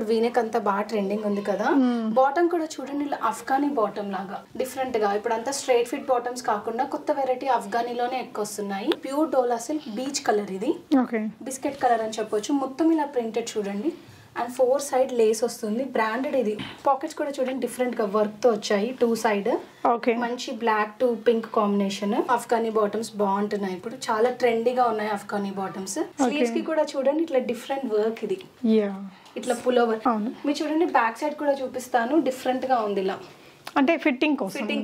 V-neck అంతా బాగా trending ఉంది కదా. బాటమ్ కూడా చూడండి ఇలా అఫ్ఘానీ బాటమ్ లాగా డిఫరెంట్ గా. ఇప్పుడు అంతా స్ట్రైట్ ఫిట్ బాటమ్స్ కాకుండా కొత్త వెరైటీ అఫ్ఘానీలోనే ఎక్కువ వస్తున్నాయి. ప్యూర్ డోలా సిల్క్ బీచ్ కలర్, ఇది బిస్కెట్ కలర్ అని చెప్పొచ్చు. మొత్తం ఇలా ప్రింటెడ్ చూడండి అండ్ 4 సైడ్ లేస్ వస్తుంది. బ్రాండెడ్ ఇది. పాకెట్స్ కూడా చూడండి డిఫరెంట్ గా వర్క్ తో వచ్చాయి 2 సైడ్. మంచి black to pink combination. Afghani bottoms బాగుంటున్నాయి, ఇప్పుడు చాలా ట్రెండీగా ఉన్నాయి అఫ్ఘానీ బాటమ్స్. స్లీవ్స్ కి కూడా చూడండి ఇట్లా డిఫరెంట్ వర్క్, ఇది ఇట్లా పులోవర్. మీరు చూడండి బ్యాక్ సైడ్ కూడా చూపిస్తాను, డిఫరెంట్ గా ఉంది ఇలా. అంటే ఫిట్టింగ్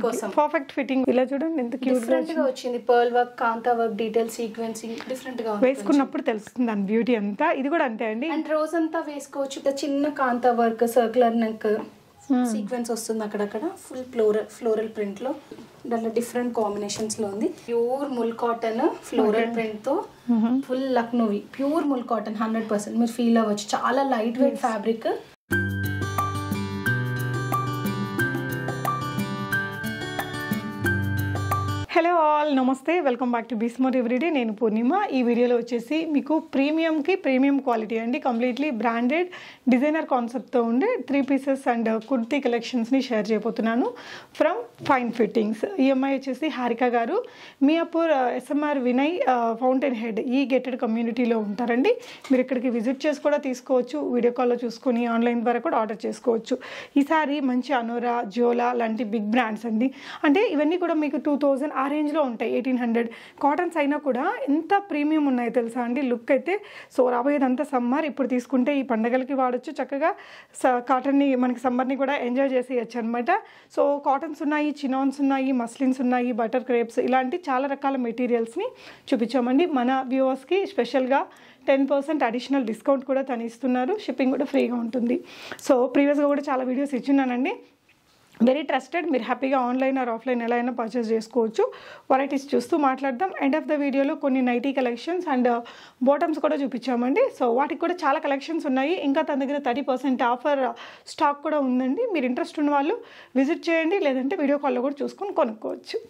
కోసం పర్ఫెక్ట్ ఫిట్టింగ్. ఇలా చూడండి ఎంత క్యూట్ గా వచ్చింది. పర్ల్ వర్క్, కాంతా వర్క్, డీటెయిల్ సీక్వెన్సింగ్ డిఫరెంట్ గా ఉంది. వేసుకున్నప్పుడు తెలుస్తుంది దాని బ్యూటీ అంతా. ఇది కూడా అంతే అండి. అండ్ రోజ్ అంతా వేసుకోవచ్చు. చిన్న కాంతా వర్క్, సర్క్యులర్ నెక్ సీక్వెన్స్ వస్తుంది అక్కడక్కడ. ఫుల్ ఫ్లోరల్ ప్రింట్ లో దాంట్లో డిఫరెంట్ కాంబినేషన్స్ లో ఉంది. Pure mul cotton floral print తో full Lucknowi pure mul cotton 100% మీరు ఫీల్ అవ్వచ్చు. చాలా light weight fabric. Hello all, namaste, welcome back to బిస్మోర్ ఎవ్రీడే. నేను పూర్ణిమ. ఈ వీడియోలో వచ్చేసి మీకు ప్రీమియం క్వాలిటీ అండి, కంప్లీట్లీ బ్రాండెడ్ డిజైనర్ కాన్సెప్ట్తో ఉండే 3 పీసెస్ అండ్ కుర్తీ కలెక్షన్స్ని షేర్ చేయబోతున్నాను ఫ్రమ్ ఫైన్ ఫిట్టింగ్స్. ఈ అమ్మాయి వచ్చేసి Harika garu, Miyapur SMR Vinay fountain head ఈ గెటెడ్ కమ్యూనిటీలో ఉంటారండి. మీరు ఇక్కడికి విజిట్ చేసి కూడా తీసుకోవచ్చు, వీడియో కాల్లో చూసుకొని ఆన్లైన్ ద్వారా కూడా ఆర్డర్ చేసుకోవచ్చు. ఈసారి మంచి అనోరా, జోలా లాంటి బిగ్ బ్రాండ్స్ అండి. అంటే ఇవన్నీ కూడా మీకు 2000 ఆ రేంజ్లో ఉంటాయి. 1800 కాటన్స్ అయినా కూడా ఎంత ప్రీమియం ఉన్నాయి తెలుసా అండి. లుక్ అయితే సో రాబోయేదంతా సమ్మర్. ఇప్పుడు తీసుకుంటే ఈ పండగలకి వాడచ్చు చక్కగా. కాటన్ని మనకి సమ్మర్ని కూడా ఎంజాయ్ చేసేయచ్చు అనమాట. సో కాటన్స్ ఉన్నాయి, చినాన్స్ ఉన్నాయి, మస్లిన్స్ ఉన్నాయి, బటర్ క్రేప్స్, ఇలాంటి చాలా రకాల మెటీరియల్స్ని చూపించామండి. మన వ్యూవర్స్కి స్పెషల్గా 10% అడిషనల్ డిస్కౌంట్ కూడా తను ఇస్తున్నారు. షిప్పింగ్ కూడా ఫ్రీగా ఉంటుంది. సో ప్రీవియస్గా కూడా చాలా వీడియోస్ ఇచ్చున్నానండి. Very trusted. మీరు హ్యాపీగా ఆన్లైన్ ఆర్ ఆఫ్లైన్ ఎలా అయినా పర్చేస్ చేసుకోవచ్చు. వెరైటీస్ చూస్తూ మాట్లాడదాం. ఎండ్ ఆఫ్ ద వీడియోలో కొన్ని నైటీ కలెక్షన్స్ అండ్ బాటమ్స్ కూడా చూపించామండి. సో వాటికి కూడా చాలా కలెక్షన్స్ ఉన్నాయి. ఇంకా తన దగ్గర 30% ఆఫర్ స్టాక్ కూడా ఉందండి. మీరు ఇంట్రెస్ట్ ఉన్న వాళ్ళు విజిట్ చేయండి, లేదంటే వీడియో కాల్లో కూడా చూసుకొని కొనుక్కోవచ్చు.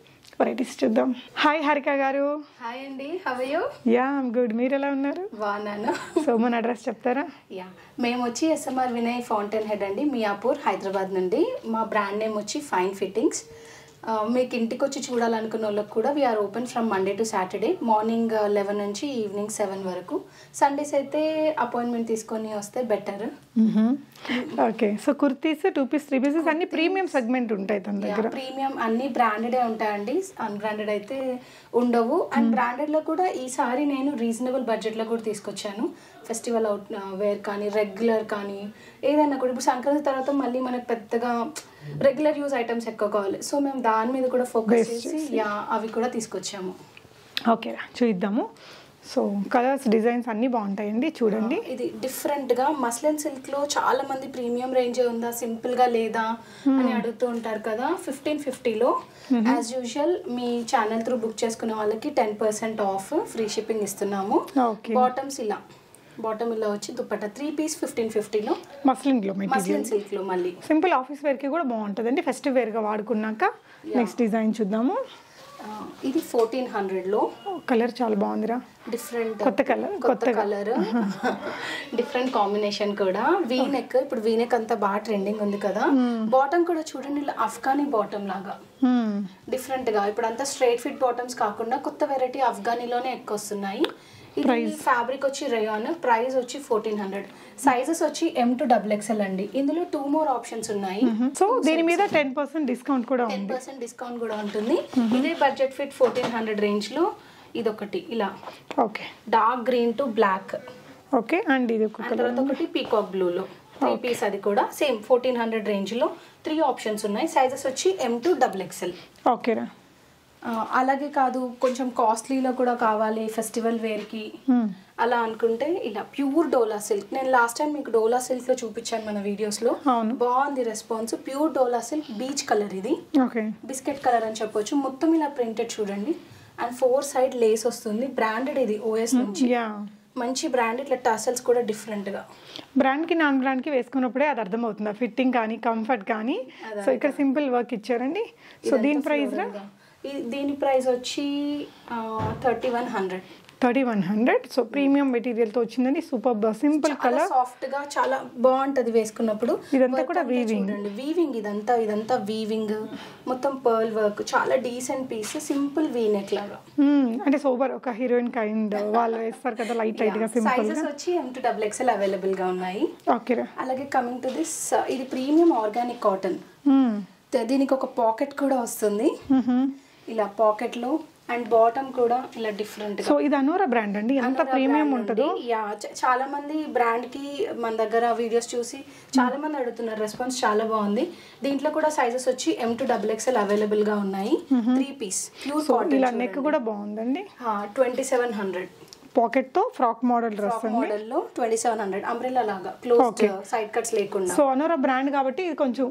వెరైటీస్ చూద్దాం. హాయ్ హారిక గారు. హాయ్ అండి, how are you? Yeah I'm good. మీరు ఎలా ఉన్నారు? బాగున్నాను. సో మన అడ్రస్ చెప్తారా? యా, మేము వచ్చి SMR వినయ్ ఫౌంటైన్ హెడ్ అండి, మియాపూర్, హైదరాబాద్ నుండి. మా బ్రాండ్ నేమ్ వచ్చి ఫైన్ ఫిట్టింగ్స్. మీకు ఇంటికి వచ్చి చూడాలనుకున్న వాళ్ళకి కూడా we are open from Monday to Saturday morning 11 నుంచి ఈవినింగ్ 7 వరకు. సండేస్ అయితే అపాయింట్మెంట్ తీసుకొని వస్తే better. Okay. So kurtis, 2 piece, 3 pieces అన్ని ప్రీమియం సెగ్మెంట్ ఉంటాయి తన దగ్గర. ప్రీమియం అన్ని బ్రాండెడే ఉంటాయండి, అన్బ్రాండెడ్ అయితే ఉండవు. అండ్ బ్రాండెడ్ లో కూడా ఈసారి నేను రీజనబుల్ బడ్జెట్ లో కూడా తీసుకొచ్చాను. ఫెస్టివల్ అవుట్ వేర్ కానీ, రెగ్యులర్ కానీ, ఏదైనా కూడా. ఇప్పుడు సంక్రాంతి తర్వాత మళ్ళీ మనకు పెద్దగా రెగ్యులర్ యూజ్ ఐటమ్స్ ఎక్కువ కావాలి. సో మేము దాని మీద కూడా ఫోకస్ చేసి అవి కూడా తీసుకొచ్చాము. ఓకే, చూద్దాము. సో కలర్స్, డిజైన్స్ అన్నీ బాగుంటాయండి. చూడండి, ఇది డిఫరెంట్గా మస్లిన్ సిల్క్లో చాలా మంది ప్రీమియం రేంజ్ ఉందా, సింపుల్గా లేదా అని అడుగుతూ ఉంటారు కదా. 1550లో యాజ్ యూజువల్ మీ ఛానల్ త్రూ బుక్ చేసుకునే వాళ్ళకి 10% ఆఫ్, ఫ్రీ షిప్పింగ్ ఇస్తున్నాము. బాటమ్స్ ఇలా, బాటమ్ ఇలా వచ్చి దుపట్టా 3 పీస్ 1550లో మస్లిన్ సిల్క్ లో. మళ్ళీ సింపుల్ ఆఫీస్ వేర్ కి కూడా బాగుంటుందండి, ఫెస్టివ్ వేర్ గా వాడుకున్నాక. నెక్స్ట్ డిజైన్ చూద్దాము. ఇది 1400లో. కలర్ చాలా బాగుందిరా, డిఫరెంట్ కొత్త కలర్ డిఫరెంట్ కాంబినేషన్ కూడా. వీనెక్, ఇప్పుడు వీనెక్ అంతా బాగా ట్రెండింగ్ ఉంది కదా. బాటమ్ కూడా చూడండి ఇలా అఫ్ఘానీ బాటమ్ లాగా డిఫరెంట్ గా. ఇప్పుడు అంతా స్ట్రైట్ ఫిట్ బాటమ్స్ కాకుండా కొత్త వెరైటీ అఫ్ఘానీలోనే ఎక్కువ వస్తున్నాయి. ఫ్యాబ్రిక్ వచ్చి రేయాన్, ప్రైస్ వచ్చి 1400. సైజెస్ వచ్చి M to XXL అండి. ఇందులో 2 more ఆప్షన్స్ ఉన్నాయి. సో దీని మీద 10% డిస్కౌంట్ కూడా ఉంది. 10% డిస్కౌంట్ కూడా ఉంటుంది. ఇదే బడ్జెట్ ఫిట్ 1400 రేంజ్ లో ఇదొకటి ఇలా. Okay, dark green to black. Okay, and ఇది ఒకటి పీకాక్ బ్లూ లో 3 పీస్. అది కూడా సేమ్ 1400 రేంజ్ లో 3 ఆప్షన్స్ ఉన్నాయి. సైజెస్ వచ్చి M to XXL. ఓకేరా. అలాగే కాదు, కొంచెం కాస్ట్లీలో కూడా కావాలి ఫెస్టివల్ వేర్కి అలా అనుకుంటే ఇలా ప్యూర్ డోలా సిల్క్. నేను లాస్ట్ టైం మీకు డోలా సిల్క్ లో చూపించాను మన వీడియోస్ లో. బాగుంది రెస్పాన్స్. ప్యూర్ డోలా సిల్క్ బీచ్ కలర్, ఇది బిస్కెట్ కలర్ అని చెప్పొచ్చు. మొత్తం ఇలా ప్రింటెడ్ చూడండి అండ్ 4 సైడ్ లేస్ వస్తుంది. బ్రాండెడ్ ఇది OS నుంచి, మంచి బ్రాండ్. ఇట్లా టసల్స్ కూడా డిఫరెంట్ గా. బ్రాండ్ కి నాన్ బ్రాండ్ కి వేసుకున్నప్పుడే అది అర్థమవుతుంది, ఫిట్టింగ్ కానీ కంఫర్ట్ కానీ. సో ఇక్కడ సింపుల్ వర్క్ ఇచ్చారండి. సో దీని ప్రైస్ దీని ప్రైస్ వచ్చి 3100. 3100. సో ప్రీమియం మెటీరియల్ తో వచ్చిందండి. సూపర్ సింపుల్ కలర్, సాఫ్ట్ గా చాలా బాగుంటది వేసుకున్నప్పుడు. ఇదంతా కూడా వీవింగ్, వీవింగ్ ఇదంతా వీవింగ్, మొత్తం పర్ల్ వర్క్, చాలా decent piece, simple V neck లాగా. అంటే సూపర్ ఒక హీరోయిన్ కైండ్ వాళ్ళు వేస్తారు కదా, లైట్ గా సింపుల్ గా. సైజెస్ వచ్చి M to XXL అవైలబుల్ గా ఉన్నాయి. ఓకే. అలాగే కమింగ్ టు దిస్, ఇది ప్రీమియం ఆర్గానిక్ కాటన్. దీనికి ఒక పాకెట్ కూడా వస్తుంది, ఇలా పాకెట్ లో, అండ్ బాటమ్ కూడా ఇలా డిఫరెంట్. సో ఇది అనోరా బ్రాండ్ అండి, ఎంత ప్రీమియం ఉంటుందో. చాలా మంది బ్రాండ్ కి మన దగ్గర వీడియోస్ చూసి చాలా మంది అడుగుతున్నారు, రెస్పాన్స్ చాలా బాగుంది. దీంట్లో కూడా సైజెస్ వచ్చి M to XXL అవైలబుల్ గా ఉన్నాయి. 3 పీస్ ప్యూర్ కాటన్. ఇలా నెక్ కూడా బాగుందండి. 2700 పాకెట్ తో ఫ్రాక్ మోడల్ డ్రెస్ అండి. మోడల్ లో 2700 అంబ్రెల్లా లాగా క్లోజ్డ్, సైడ్ కట్స్ లేకుండా. సో అనోరా బ్రాండ్ కాబట్టి ఇది కొంచెం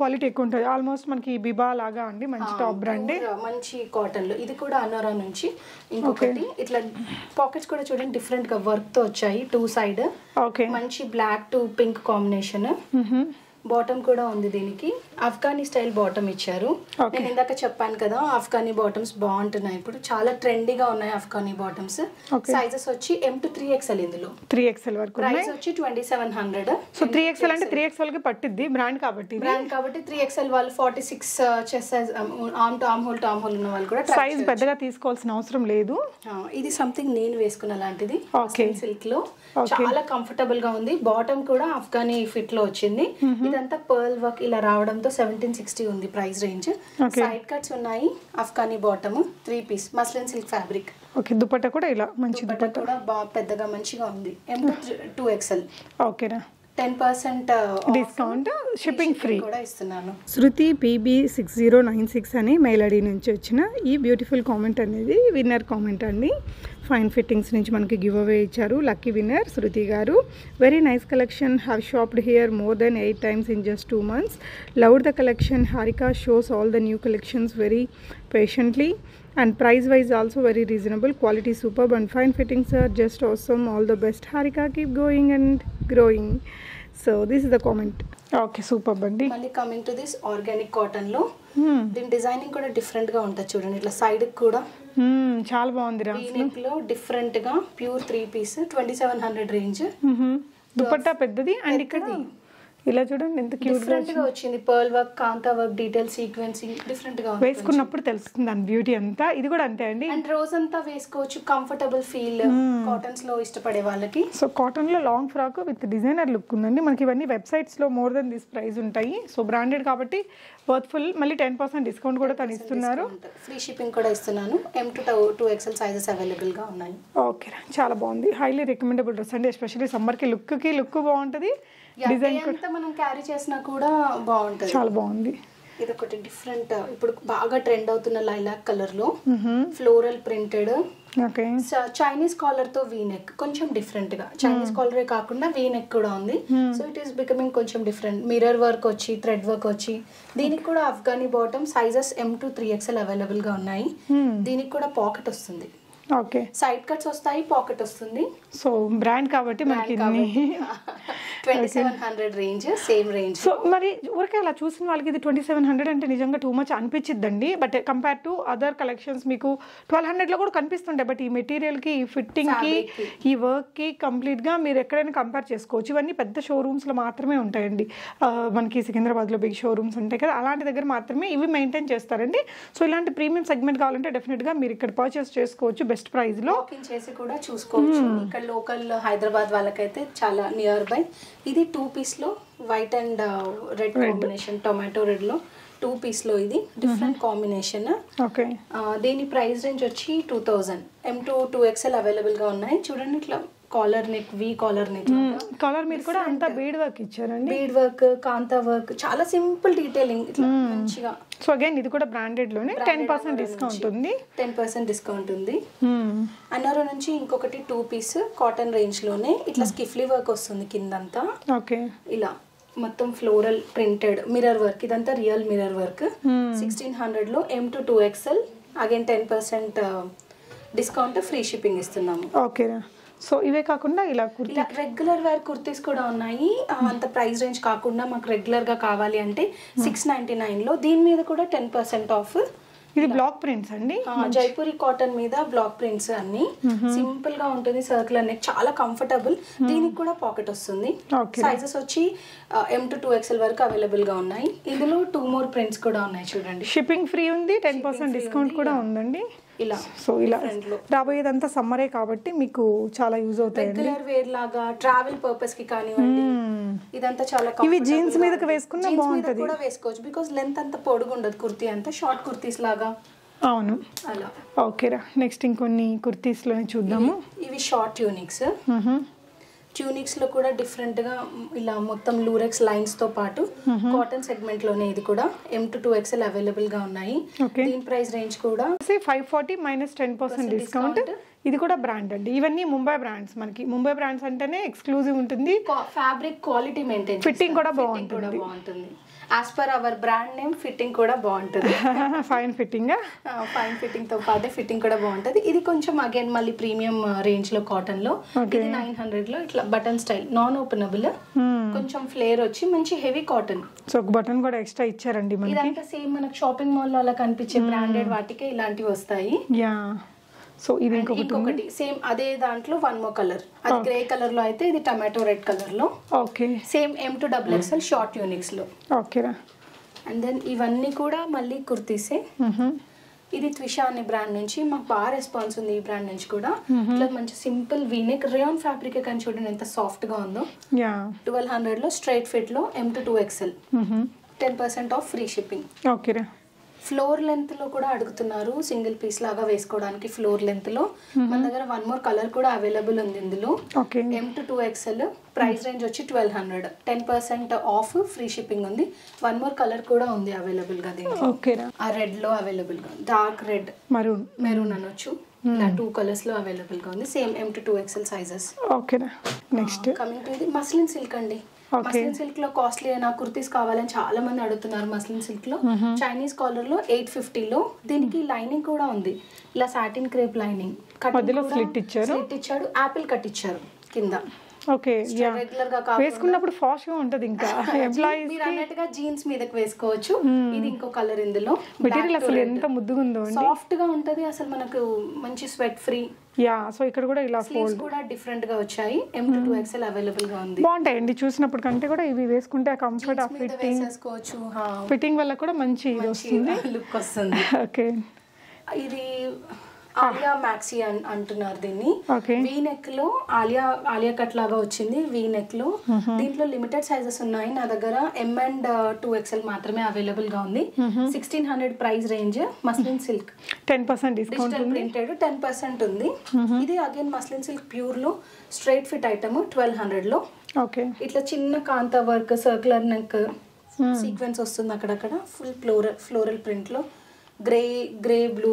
క్వాలిటీ ఎక్కువ ఉంటుంది. ఆల్మోస్ట్ మనకి బిబా లాగా అండి, మంచి టాప్ బ్రాండ్, మంచి కాటన్ లో. ఇది కూడా అనోరా నుంచి. ఇంకొకటి ఇట్లా పాకెట్స్ కూడా చూడండి డిఫరెంట్ గా వర్క్ తో వచ్చాయి, 2 సైడ్. ఓకే. మంచి black to pink combination. Bottom కూడా ఉంది దీనికి, ఆఫ్ఘనీ స్టైల్ బాటమ్ ఇచ్చారు. నేను ఇందాక చెప్పాను కదా ఆఫ్ఘనీ బాటమ్స్ బాగుంటున్నాయి ఇప్పుడు, చాలా ట్రెండీగా ఉన్నాయి ఆఫ్ఘనీ బాటమ్స్. సైజెస్ వచ్చి M to 3XL, ఇందులో 3XL వరకు. ప్రైస్ వచ్చి 2700. సో 3XL అంటే 3XL కి పట్టిద్ది బ్రాండ్ కాబట్టి. 3XL వాళ్ళు 46 chest size, arm to arm whole ఉన్న వాళ్ళు కూడా సైజ్ పెద్దగా తీసుకోవాల్సిన అవసరం లేదు. ఇది సంథింగ్ నేను వేసుకున్న లాంటిది, సిల్క్ లో, Okay. చాలా కంఫర్టబుల్ గా ఉంది. బాటమ్ కూడా ఆఫ్ఘనీ ఫిట్ లో వచ్చింది. ఇదంతా పర్ల్ వర్క్ ఇలా రావడంతో 1760 ఉంది ప్రైస్ రేంజ్. సైడ్ కట్స్ ఉన్నాయి, Afghani bottom, 3 piece muslin silk fabric. Okay. Dupatta కూడా ఇలా మంచి దుపట్టా కూడా బాగా పెద్దగా మంచిగా ఉంది. M to 2XL. ఓకేనా. 10% డిస్కౌంట్, షిప్పింగ్ ఫ్రీ కూడా ఇస్తున్నాను. శృతి PB6096 అని మెయిల్ ఐడి నుంచి వచ్చిన ఈ బ్యూటిఫుల్ కామెంట్ అనేది విన్నర్ కామెంట్ అండి. ఫైన్ ఫిట్టింగ్స్ నుంచి మనకి గివ్ అవే ఇచ్చారు. లక్కీ విన్నర్ శృతి గారు. Very nice collection, have shopped here more than 8 times in just 2 months. Loved the collection. Harika shows all the new collections very patiently and price wise also very reasonable. Quality superb and fine fittings are just awesome. All the best Harika, keep going and growing. So this is the comment. Okay, super అండి. మళ్ళీ coming to this organic cotton లో, దీని designing కూడా different గా ఉంటుంది చూడండి, ఇట్లా side కూడా చాలా బాగుంది. నెక్ లో డిఫరెంట్ గా ప్యూర్ 3 పీస్, 2700 రేంజ్. దుపట్టా పెద్దది, అండ్ ఇక్కడ ఇలా చూడండి ఎంత క్యూట్ గా వచ్చింది. పర్ల్ వర్క్, కాంతా వర్క్, డీటెయిల్ సీక్వెన్సింగ్ డిఫరెంట్ గా వేసుకున్నప్పుడు తెలుస్తుంది దాని బ్యూటీ అంతా. ఇది కూడా అంతే అండి, అండ్ రోజు అంతా వేసుకోవచ్చు, కంఫర్టబుల్ ఫీల్ కాటన్స్ లో ఇష్టపడే వాళ్ళకి. సో కాటన్ లో long frock with designer look ఉందండి. మనకి ఇవన్నీ వెబ్సైట్స్ లో మోర్ దెన్ దిస్ ప్రైస్ ఉంటాయి. సో బ్రాండెడ్ కాబట్టి వర్త్ఫుల్. మళ్ళీ 10% డిస్కౌంట్ కూడా తను ఇస్తున్నారు. ఫ్రీ షిప్పింగ్ కూడా ఇస్తున్నాను. M to 2XL sizes available గా ఉన్నాయి. ఓకే, చాలా బాగుంది. హైలీ రికమెండబుల్ డ్రెస్ అండి. ఎస్పెషల్లీ సమ్మర్ కి లుక్ బాగుంటది. డిజైన్ కూడా మనం క్యారీ చేసినా కూడా బాగుంటది, చాలా బాగుంది. ఇది ఒకటి డిఫరెంట్, ఇప్పుడు బాగా ట్రెండ్ అవుతున్న లైలాక్ కలర్ లో floral printed. Okay. Chinese collar తో వీ నెక్, కొంచెం డిఫరెంట్ గా. చైనీస్ కాలరే కాకుండా వీ నెక్ కూడా ఉంది. సో ఇట్ ఈస్ బికమింగ్ కొంచెం డిఫరెంట్. మిర్రర్ వర్క్ వచ్చి, థ్రెడ్ వర్క్ వచ్చి, దీనికి కూడా Afghani bottom, sizes M to 3XL available గా ఉన్నాయి. దీనికి కూడా పాకెట్ వస్తుంది. ఓకే. సైడ్ కట్స్ వస్తాయి, పాకెట్ వస్తుంది. సో బ్రాండ్ కాబట్టి మనకి 2700 రేంజ్, సేమ్ రేంజ్. సో మరి ఊరికే అలా చూసిన వాళ్ళకి ఇది 2700 అంటే నిజంగా టూ మచ్ అనిపించిద్దండి. But compare to other collections మీకు 1200 లో కూడా కనిపిస్తుంటాయి. బట్ ఈ మెటీరియల్ కి, ఈ ఫిట్టింగ్ కి, ఈ వర్క్ కి కంప్లీట్ గా మీరు ఎక్కడైనా కంపేర్ చేసుకోవచ్చు. ఇవన్నీ పెద్ద షోరూమ్స్ లో మాత్రమే ఉంటాయండి. మనకి సికింద్రాబాద్ లో బిగ్ షోరూమ్స్ ఉంటాయి కదా, అలాంటి దగ్గర మాత్రమే ఇవి మెయింటైన్ చేస్తారండి. సో ఇలాంటి ప్రీమియం సెగ్మెంట్ కావాలంటే డెఫినెట్ గా మీరు ఇక్కడ పర్చేస్ చేసుకోవచ్చు బెస్ట్ ప్రైస్ లో. వాకింగ్ చేసి కూడా చూసుకోవచ్చు. ఇక్కడ లోకల్ హైదరాబాద్ వాళ్ళకైతే చాలా నియర్ బై. ఇది 2 పీస్ లో white and red combination, tomato red లో 2 పీస్ లో ఇది డిఫరెంట్ కాంబినేషన్. ఓకే. దీని ప్రైస్ రేంజ్ వచ్చి 2000. M to 2XL అవైలబుల్ గా ఉన్నాయి. చూడండి ఇట్లా కాలర్ నెక్, వి కాలర్ నెక్, కాలర్ మీద కూడా అంతా బీడ్ వర్క్ ఇచ్చారండి. బీడ్ వర్క్, కాంతా వర్క్, చాలా సింపుల్ డీటెయిలింగ్ ఇట్లా మంచిగా. సో అగైన్ ఇది కూడా బ్రాండెడ్ లోనే 10% డిస్కౌంట్ ఉంది. 10% డిస్కౌంట్ ఉంది. అన్నోరా నుంచి ఇంకొకటి 2 పీస్ కాటన్ రేంజ్ లోనే ఇట్లా స్కిఫ్లీ వర్క్ వస్తుంది కిందంతా. ఓకే. ఇలా మొత్తం ఫ్లోరల్ ప్రింటెడ్ మిర్రర్ వర్క్, ఇదంతా రియల్ మిర్రర్ వర్క్. 1600 లో M to 2XL, again 10% discount, free shipping ఇస్తున్నాము. ఓకేనా. సో ఇవే కాకుండా ఇలా రెగ్యులర్ వేర్ కుర్తీస్ కూడా ఉన్నాయి. అంత ప్రైస్ రేంజ్ కాకుండా మాకు రెగ్యులర్ గా కావాలి అంటే 699 లో, దీని మీద కూడా 10% ఆఫ్ ఇది బ్లాక్ ప్రింట్స్ అండి, జైపూరి కాటన్ మీద బ్లాక్ ప్రింట్స్ అన్ని సింపుల్ గా ఉంటుంది. సర్కిల్ అనేది చాలా కంఫర్టబుల్. దీనికి కూడా పాకెట్ వస్తుంది. సైజెస్ వచ్చి M to 2XL వరకు అవైలబుల్ గా ఉన్నాయి. ఇందులో 2 more ప్రింట్స్ కూడా ఉన్నాయి చూడండి. షిప్పింగ్ ఫ్రీ ఉంది, 10% డిస్కౌంట్ కూడా ఉందండి. ఇలా సో ఇలా రాబోయేదంతా సమ్మరే కాబట్టి మీకు చాలా యూజ్ అవుతాయి. రెగ్యులర్ వేర్ లాగా ట్రావెల్ పర్పస్ కి కానివ్వండి, ఇదంతా చాలా ఇవి జీన్స్ మీదకి వేసుకున్నా బాగుంటది కూడా వేసుకోవచ్చు. బికాజ్ లెంత్ అంత పొడుగు ఉండదు కుర్తీ అంతా, షార్ట్ కుర్తీస్ లాగా. అవును, అలా. ఓకేరా, నెక్స్ట్ ఇంకొన్ని కుర్తీస్ లోనే చూద్దాము. ఇవి షార్ట్ ట్యూనిక్స్. ట్యూనిక్స్ లో కూడా డిఫరెంట్ గా ఇలా మొత్తం లూరెక్స్ లైన్స్ తో పాటు కాటన్ సెగ్మెంట్ లోనే ఇది కూడా M to 2XL అవైలబుల్ గా ఉన్నాయి. దీని ప్రైస్ రేంజ్ కూడా 540 మైనస్ 10% డిస్కౌంట్. ఇది కూడా బ్రాండ్ అండి, ఇవన్నీ ముంబై బ్రాండ్స్. మనకి ముంబై బ్రాండ్స్ అంటేనే ఎక్స్క్లూజివ్ ఉంటుంది. ఫ్యాబ్రిక్ క్వాలిటీ మెయింటైన్, ఫిట్టింగ్ కూడా బాగుంటుంది. As per hour brand name fitting కూడా బాగుంటుంది. ఫైన్ ఫిట్టింగ్, ఫైన్ ఫిట్టింగ్ తో పాటు ఫిట్టింగ్ కూడా బాగుంటుంది. ఇది కొంచెం అగైన్ మళ్ళీ ప్రీమియం రేంజ్ లో కాటన్ లో. ఇది 900 లో ఇట్లా బటన్ స్టైల్, నాన్ ఓపెనబుల్, కొంచెం ఫ్లేర్ వచ్చి మంచి హెవీ కాటన్. సో ఒక బటన్ కూడా ఎక్స్ట్రా ఇచ్చారండి మనకి. ఇదంతా సేమ్ మనకు షాపింగ్ మాల్ లో అలా కనిపించే బ్రాండెడ్ వాటికే ఇలాంటివి వస్తాయి. యా, సో ఇది ఇంకొకటి సేమ్ అదే దాంట్లో 1 more కలర్. అది గ్రే కలర్ లో అయితే ఇది టమాటో రెడ్ కలర్ లో. Okay, same M to XXL short Unix లో. ఓకేరా. అండ్ దెన్ ఇవన్నీ కూడా మళ్ళీ కుర్తీసే. ఇది ట్విషా అనే బ్రాండ్ నుంచి మాకు బాగా రెస్పాన్స్ ఉంది. ఈ బ్రాండ్ నుంచి కూడా ఇట్లా మంచి సింపుల్ వీనెక్ రేయాన్ ఫ్యాబ్రిక్ కానీ చూడండి ఎంత సాఫ్ట్ గా ఉందో. 1200 లో స్ట్రైట్ ఫిట్ లో M to 2XL, 10% of free shipping. ఓకేరా. ఫ్లోర్ లెంత్ లో కూడా అడుగుతున్నారు, సింగిల్ పీస్ లాగా వేసుకోవడానికి. ఫ్లోర్ లెంత్ లో మన దగ్గర 1 more కలర్ కూడా అవైలబుల్ ఉంది ఇందులో. M to 2XL price range వచ్చి 1200, 10% ఆఫ్ ఫ్రీ షిప్పింగ్ ఉంది. 1 more కలర్ కూడా ఉంది అవైలబుల్ గా దీంట్లో. ఆ రెడ్ లో అవైలబుల్ గా, డార్క్ రెడ్, మెరూన్ అనొచ్చు. ఇలా 2 కలర్స్ లో అవైలబుల్ గా ఉంది. Same M to 2XL sizes. ఓకేనా. నెక్స్ట్ కమింగ్ టు ఇది మస్లిన్ సిల్క్ అండి. మస్లిన్ సిల్క్ లో కాస్ట్లీ అయినా కుర్తీస్ కావాలని చాలా మంది అడుగుతున్నారు. మస్లిన్ సిల్క్ లో చైనీస్ కాలర్ లో 850 లో. దీనికి లైనింగ్ కూడా ఉంది, ఇలా సాటిన్ క్రేప్ లైనింగ్. మధ్యలో స్లిట్ ఇచ్చాడు, యాపిల్ కట్ ఇచ్చారు కింద. ఓకే, రెగ్యులర్ గా వేసుకున్నప్పుడు ఫాష్ గా ఉంటది. ఇంకా ఎంప్లాయీస్ మీరు అన్నట్టుగా జీన్స్ మీదకి వేసుకోవచ్చు. ఇది ఇంకో కలర్ ఇందులో. మెటీరియల్ అసలు ఎంత ముద్దుగా ఉందో, సాఫ్ట్ గా ఉంటది అసలు, మనకు మంచి స్వెట్ ఫ్రీ. యా, సో ఇక్కడ కూడా ఇలా ఫోల్డ్స్ కూడా డిఫరెంట్ గా వచ్చాయి. M to 2XL అవైలబుల్ గా ఉంది. బాగుంటాయండి చూసినప్పుడు కంటే కూడా. ఇవి వేసుకుంటే కంఫర్ట్, ఆ ఫిట్టింగ్ వేసుకోవచ్చు. ఫిట్టింగ్ వల్ల కూడా మంచి వస్తుంది, లుక్ వస్తుంది. ఓకే, ఇది ఆలియా మ్యాక్సీ అంటున్నారు దీన్ని. వీ నెక్ లో ఆలియా కట్ లాగా వచ్చింది వీ నెక్ లో. దీంట్లో లిమిటెడ్ సైజెస్ ఉన్నాయి నా దగ్గర. M and 2XL మాత్రమే అవైలబుల్ గా ఉంది. 1600 price range. Muslin silk 10% discount, digital printed 10% ఉంది. ఇది అగైన్ మస్లిన్ సిల్క్ ప్యూర్ లో స్ట్రైట్ ఫిట్ ఐటమ్ 1200 లో. ఓకే, ఇట్లా చిన్న కాంతా వర్క్, సర్క్యులర్ నెక్, సీక్వెన్స్ వస్తుంది అక్కడక్కడ. ఫుల్ ఫ్లోరల్ ప్రింట్ లో గ్రే బ్లూ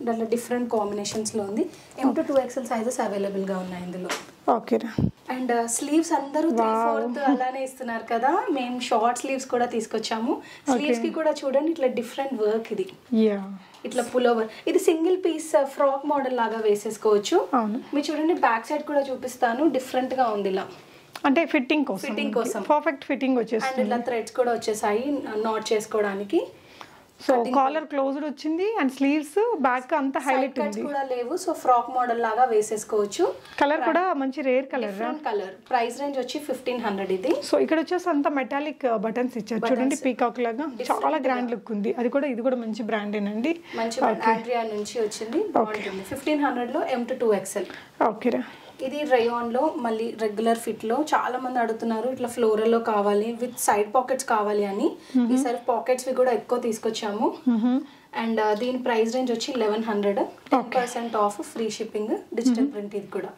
దాంట్లో డిఫరెంట్ కాంబినేషన్స్ లో ఉంది. M to 2XL sizes available గా ఉన్నాయి ఇందులో. ఓకేరా. అండ్ స్లీవ్స్ అందరూ 3/4 అలానే ఇస్తున్నారు కదా, మేము షార్ట్ స్లీవ్స్ కూడా తీసుకొచ్చాము. స్లీవ్స్ కి కూడా చూడండి ఇట్లా డిఫరెంట్ వర్క్. ఇది ఇట్లా పులోవర్, ఇది సింగిల్ పీస్ ఫ్రాక్ మోడల్ లాగా వేసేసుకోవచ్చు. మీరు చూడండి బ్యాక్ సైడ్ కూడా చూపిస్తాను, డిఫరెంట్ గా ఉంది ఇలా. అంటే ఫిట్టింగ్ కోసం పర్ఫెక్ట్ ఫిట్టింగ్ వచ్చేస్తుంది. అండ్ ఇలా థ్రెడ్స్ కూడా వచ్చేసాయి నాట్ చేసుకోవడానికి. సో కాలర్ క్లోజ్డ్ వచ్చింది అండ్ స్లీవ్స్ బ్యాక్ అంతా హైలైట్ ఉంది. కూడా లేవు, సో ఫ్రాక్ మోడల్ లాగా వేసేసుకోవచ్చు. కలర్ కూడా మంచి రేర్ కలర్. ప్రైస్ రేంజ్ వచ్చి 1500 ఇది. సో ఇక్కడ వచ్చేసి అంత మెటాలిక్ బటన్స్ ఇచ్చారు చూడండి, పీకాక్ లాగా చాలా గ్రాండ్ లుక్ ఉంది. అది కూడా ఇది కూడా మంచి బ్రాండేనండి, మంచి ఆండ్రియా నుంచి వచ్చింది. 1500 లో M to 2XL. ఓకేరా. ఇది రేయాన్ లో మళ్ళీ రెగ్యులర్ ఫిట్ లో. చాలా మంది అడుగుతున్నారు ఇట్లా ఫ్లోరల్ లో కావాలి విత్ సైడ్ పాకెట్స్ కావాలి అని. ఈసారి పాకెట్స్ కూడా ఎక్కువ తీసుకొచ్చాము. అండ్ దీని ప్రైస్ రేంజ్ వచ్చి 1100, 10% of free shipping, digital print. ఇది కూడా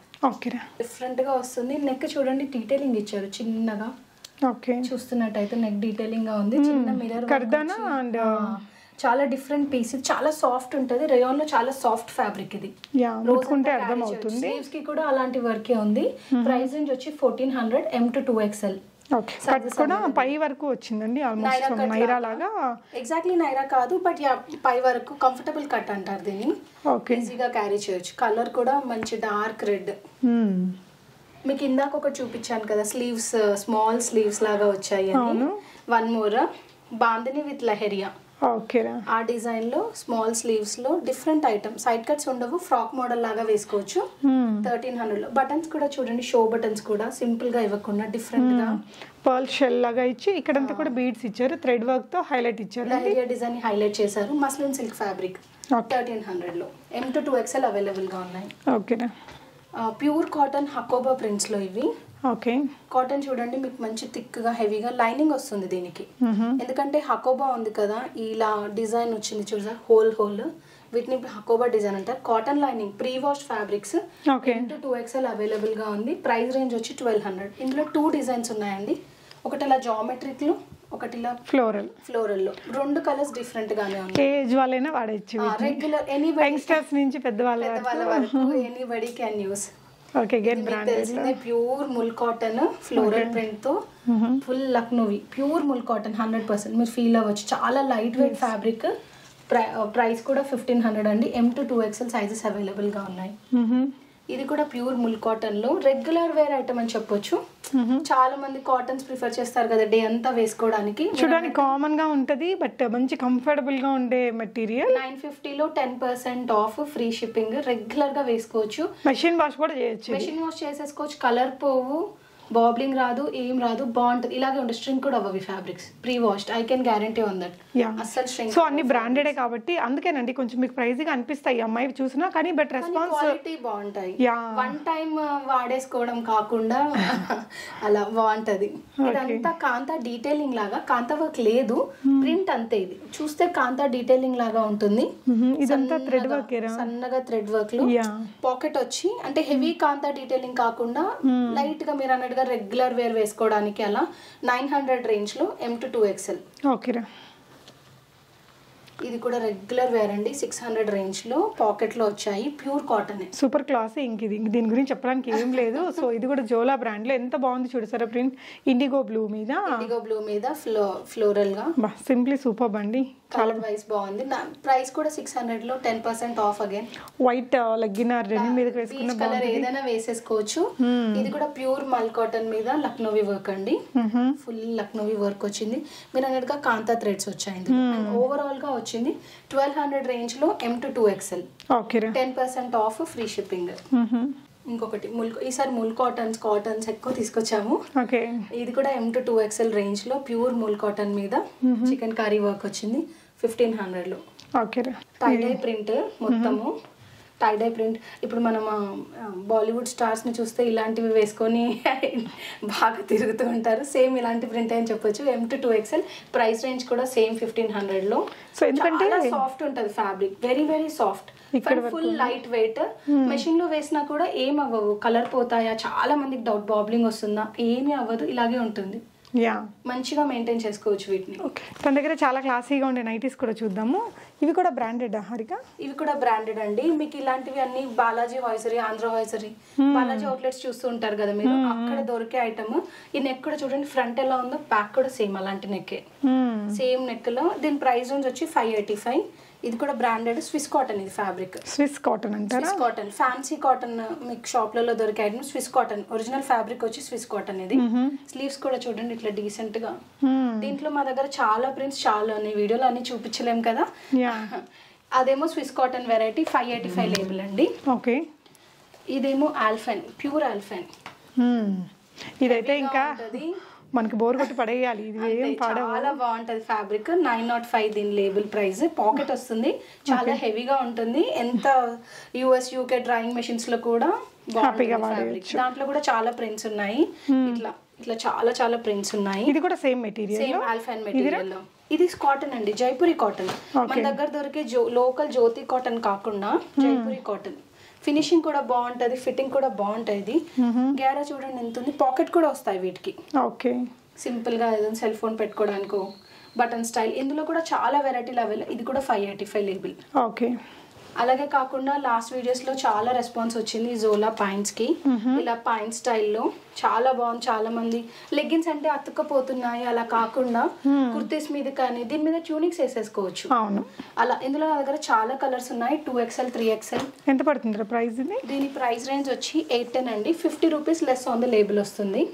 డిఫరెంట్ గా వస్తుంది. నెక్ చూడండి డీటెయిలింగ్ ఇచ్చారు చిన్నగా. చూస్తున్నట్టయితే నెక్ డీటెయిలింగ్ గా ఉంది. చిన్న మిర్రర్ అండ్ చాలా డిఫరెంట్ పీస్. ఇది చాలా సాఫ్ట్ ఉంటుంది. రేయాన్ లో చాలా సాఫ్ట్ ఫ్యాబ్రిక్. ఇది స్లీవ్స్ కి కూడా అలాంటి వర్కే ఉంది. ప్రైస్ రేంజ్ వచ్చి 1400, M to 2XL. పై వరకు వచ్చిందండి, ఆల్మోస్ట్ నైరా లాగా. ఎగ్జాక్ట్లీ నైరా కాదు, బట్ పై వరకు కంఫర్టబుల్ కట్ అంటారు దీన్ని. ఈజీగా క్యారీ చేయొచ్చు. కలర్ కూడా మంచి డార్క్ రెడ్. మీకు ఇందాక ఒకటి చూపించాను కదా స్లీవ్స్, స్మాల్ స్లీవ్స్ లాగా వచ్చాయి అని. 1 more బాందిని విత్ లహరియా. ఓకేనా. ఆ డిజైన్ లో స్మాల్ స్లీవ్స్ లో డిఫరెంట్ ఐటమ్, సైడ్ కట్స్ ఉండవు, ఫ్రాక్ మోడల్ లాగా వేసుకోవచ్చు. 1300 లో. బటన్స్ కూడా చూడండి, షో బటన్స్ కూడా సింపుల్ గా ఇవ్వకుండా డిఫరెంట్ గా పర్ల్ షెల్ లాగా ఇచ్చి ఇక్కడంతా కూడా బీడ్స్ ఇచ్చారు, థ్రెడ్ వర్క్ తో హైలైట్ ఇచ్చారు. డైరియా డిజైన్ హైలైట్ చేశారు. మస్లిన్ సిల్క్ ఫ్యాబ్రిక్ 1300 లో. M to 2XL అవైలబుల్ గా ఉన్నాయి. ఓకేనా. ప్యూర్ కాటన్ హకోబా ప్రింట్స్ లో ఇవి. ఓకే. కాటన్ చూడండి మీకు మంచి థిక్ గా హెవీగా లైనింగ్ వస్తుంది దీనికి. ఎందుకంటే హకోబా ఉంది కదా, ఇలా డిజైన్ వచ్చింది చూసారా, హోల్ వీటిని హకోబా డిజైన్ అంటారు. Cotton lining pre wash fabrics. M to 2XL available గా ఉంది. ప్రైస్ రేంజ్ వచ్చి 1200. ఇందులో 2 డిజైన్స్ ఉన్నాయండి. ఒకటి ఇలా జామెట్రిక్ లో, ఒకటి ఇలా ఫ్లోరల్ లో. 2 కలర్స్ డిఫరెంట్ గానే ఉన్నాయి. ఏజ్ వాళ్ళైనా వాడచ్చు, రెగ్యులర్ ఎనీబడీ, యంగ్స్టర్స్ నుంచి పెద్దవాళ్ళ వరకు anybody can use. Okay. Get branded. Pure mul cotton floral print తో full Lucknowi pure mul cotton 100% మీరు ఫీల్ అవ్వచ్చు. చాలా లైట్ వెయిట్ ఫ్యాబ్రిక్. ప్రైస్ కూడా 1500 అండి. M to 2XL sizes available గా ఉన్నాయి. ఇది కూడా ప్యూర్ ముల్ కాటన్ లో రెగ్యులర్ వేర్ ఐటమ్ అని చెప్పొచ్చు. చాలా మంది కాటన్స్ ప్రిఫర్ చేస్తారు కదా డే అంతా వేసుకోవడానికి. చూడడానికి కామన్ గా ఉంటది, బట్ మంచి కంఫర్టబుల్ గా ఉండే మెటీరియల్. 950 లో 10% ఆఫ్, ఫ్రీ షిప్పింగ్. రెగ్యులర్ గా వేసుకోవచ్చు. మెషిన్ వాష్ కూడా చేయొచ్చు. మెషిన్ వాష్ చేసేసుకోవచ్చు. కలర్ పోవు, బాబ్లింగ్ రాదు, ఏం రాదు, బాగుంటది. ఇలాగే ఉంటుంది. స్ట్రింక్ కూడా అవ్వవి fabrics. Pre washed, I can guarantee on that. అసలు స్ట్రింక్. సో అన్ని బ్రాండెడే కాబట్టి అందుకేనండి కొంచెం మీకు ప్రైస్ గా అనిపిస్తాయి అమ్మాయి చూసినా, కానీ బట్ రెస్పాన్స్ క్వాలిటీ బాగుంటాయి. వన్ టైం వాడేసుకోవడం కాకుండా అలా బాగుంటది. ఇదంతా కాంతా డీటెయిలింగ్ లాగా, కాంతా వర్క్ లేదు, ప్రింట్ అంతే. ఇది చూస్తే కాంతా డీటెయిలింగ్ లాగా ఉంటుంది. ఇదంతా థ్రెడ్ వర్క్, సన్నగా థ్రెడ్ వర్క్ లో పాకెట్ వచ్చి, అంటే హెవీ కాంతా డీటెయిలింగ్ కాకుండా లైట్ గా మీరు అన్నట్టుగా రెగ్యులర్ వేర్ వేసుకోవడానికి అలా 900 రేంజ్ లో M to 2XL. ఓకేరా. ఇది కూడా రెగ్యులర్ వేర్ అండి. 600 రేంజ్ లో పాకెట్ లో వచ్చాయి. Pure cotton, super class. ఇంక దీని గురించి చెప్పడానికి ఏం లేదు. సో ఇది కూడా జోలా బ్రాండ్ లో ఎంత బాగుంది చూడసారా ప్రింట్. ఇండిగో బ్లూ మీద ఫ్లోరల్ గా సింప్లీ సూపర్ అండి. కలర్ వైస్ బాగుంది. ప్రైస్ కూడా 600 లో 10% of. Again white legging denim మీద వేసుకున్న కలర్ ఏదైనా వేసేసుకోవచ్చు. ఇది కూడా ప్యూర్ మల్ కాటన్ మీద లక్నోవి వర్క్ అండి. ఫుల్ లక్నోవి వర్క్ వచ్చింది. మీరు అన్నట్టుగా కాంతా థ్రెడ్స్ వచ్చాయి. ఓవరాల్ గా వచ్చింది 1200 రేంజ్ లో M to 2XL. 10% of, free shipping. ఇంకొకటి ఈసారి ముల్ కాటన్స్ ఎక్కువ తీసుకొచ్చాము. ఇది కూడా M to 2XL రేంజ్ లో ప్యూర్ ముల్ కాటన్ మీద చికెన్ కర్రీ వర్క్ వచ్చింది. 1500 లో. టై ప్రింట్ మొత్తము. టై ప్రింట్. ఇప్పుడు మనం బాలీవుడ్ స్టార్స్ ని చూస్తే ఇలాంటివి వేసుకొని బాగా తిరుగుతూ ఉంటారు. సేమ్ ఇలాంటి ప్రింట్ అని చెప్పొచ్చు. M to 2XL. Price range కూడా సేమ్ 1500 లో. సో ఎందుకంటే సాఫ్ట్ ఉంటది fabric, very very soft. Full light weight. Machine లో వేసినా కూడా ఏం అవ్వవు. కలర్ పోతాయా, చాలా మందికి డౌట్, బాబ్లింగ్ వస్తుందా, ఏమీ అవ్వదు. ఇలాగే ఉంటుంది. మంచిగా మెయింటైన్ చేసుకోవచ్చు వీటిని. తన దగ్గర చాలా క్లాసీగా ఉండే నైటీస్ కూడా చూద్దాము. ఇవి కూడా బ్రాండెడ్ హారిక? ఇవి కూడా బ్రాండెడ్ అండి. మీకు ఇలాంటివి అన్ని బాలాజీ వాయిసరీ, ఆంధ్ర వాయిసరీ, బాలాజీ అవుట్లెట్స్ చూస్తూ ఉంటారు కదా మీరు, అక్కడ దొరికే ఐటమ్. ఈ నెక్ కూడా చూడండి, ఫ్రంట్ ఎలా ఉందో బ్యాక్ కూడా సేమ్ అలాంటి నెక్కే. సేమ్ నెక్ లో. దీని ప్రైస్ రేంజ్ వచ్చి 585. ఇది కూడా బ్రాండెడ్ స్విస్ కాటన్. ఇది ఫ్యాబ్రిక్ స్విస్ కాటన్ అంటారా? స్విస్ కాటన్, ఫ్యాన్సీ కాటన్ మీకు షాప్లలో దొరికే item Swiss cotton. Original fabric వచ్చి స్విస్ కాటన్. ఇది స్లీవ్స్ కూడా చూడండి ఇట్లా డీసెంట్ గా. దీంట్లో మా దగ్గర చాలా ప్రింట్స్, చాలా వీడియోలో అన్ని చూపించలేం కదా. అదేమో స్విస్ కాటన్ వెరైటీ 585 లేబుల్ అండి. ఓకే. ఇదేమో ఆల్ఫైన్, ప్యూర్ ఆల్ఫైన్. ఇదైతే ఇంకా మనకి బోర్ కొట్టి పడేయాలి. ఇది చాలా బాగుంటది ఫ్యాబ్రిక్. 905 దీని లేబుల్ ప్రైస్. పాకెట్ వస్తుంది, చాలా హెవీగా ఉంటుంది. ఎంత US UK డ్రాయింగ్ మెషిన్స్ లో కూడా ఫ్యాబ్రిక్. దాంట్లో కూడా చాలా ప్రింట్స్ ఉన్నాయి. ఇట్లా చాలా ప్రింట్స్ ఉన్నాయి. ఇది కూడా same material, same alpine material. ఇది కాటన్ అండి, జైపూరి కాటన్. మన దగ్గర దొరికే లోకల్ జ్యోతి కాటన్ కాకుండా జైపూరి కాటన్. ఫినిషింగ్ కూడా బాగుంటది, ఫిట్టింగ్ కూడా బాగుంటది. గ్యారా చూడండి ఎంత ఉంది. పాకెట్ కూడా వస్తాయి వీటికి. ఓకే. సింపుల్ గా ఏదైనా సెల్ ఫోన్ పెట్టుకోవడానికి, బటన్ స్టైల్. ఇందులో కూడా చాలా వెరైటీలు అవైలబుల్. ఇది కూడా 585 లేబుల్. ఓకే. అలాగే కాకుండా లాస్ట్ వీడియోస్ లో చాలా రెస్పాన్స్ వచ్చింది జోలా పాయింట్స్ కి. ఇలా పాయింట్ స్టైల్లో చాలా బాగుంది. చాలా మంది లెగ్గిన్స్ అంటే అతుక్కపోతున్నాయి అలా కాకుండా కుర్తీస్ మీద కానీ దీని మీద ట్యూనిక్స్ వేసేసుకోవచ్చు. అవును, అలా ఇందులో నా దగ్గర చాలా కలర్స్ ఉన్నాయి. 2XL 3XL. ఎంత పడుతుంది ప్రైస్ ఇది? దీని ప్రైస్ రేంజ్ వచ్చి 810 అండి. 50 rupees less on the label వస్తుంది.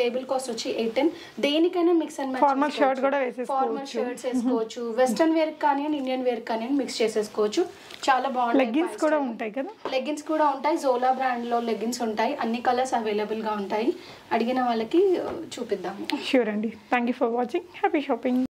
లేబుల్ కాస్ట్ వచ్చి 810. దేనికైనా mix and match. Formal shirt కూడా వేసేసుకోవచ్చు. ఫార్మల్ షర్ట్స్ వేసుకోవచ్చు, వెస్టర్న్ వేర్ కానీ ఇండియన్ వేర్ కానీ మిక్స్ చేసేసుకోవచ్చు. చాలా బాగుంటాయి. లెగ్గిన్స్ కూడా ఉంటాయి కదా? లెగ్గిన్స్ కూడా ఉంటాయి. జోలా బ్రాండ్ లో లెగ్గిన్స్ ఉంటాయి. అన్ని కలర్స్ అవైలబుల్ గా ఉంటాయి. అడిగిన వాళ్ళకి చూపిద్దాము. షూర్ అండి. Thank you for watching. Happy shopping.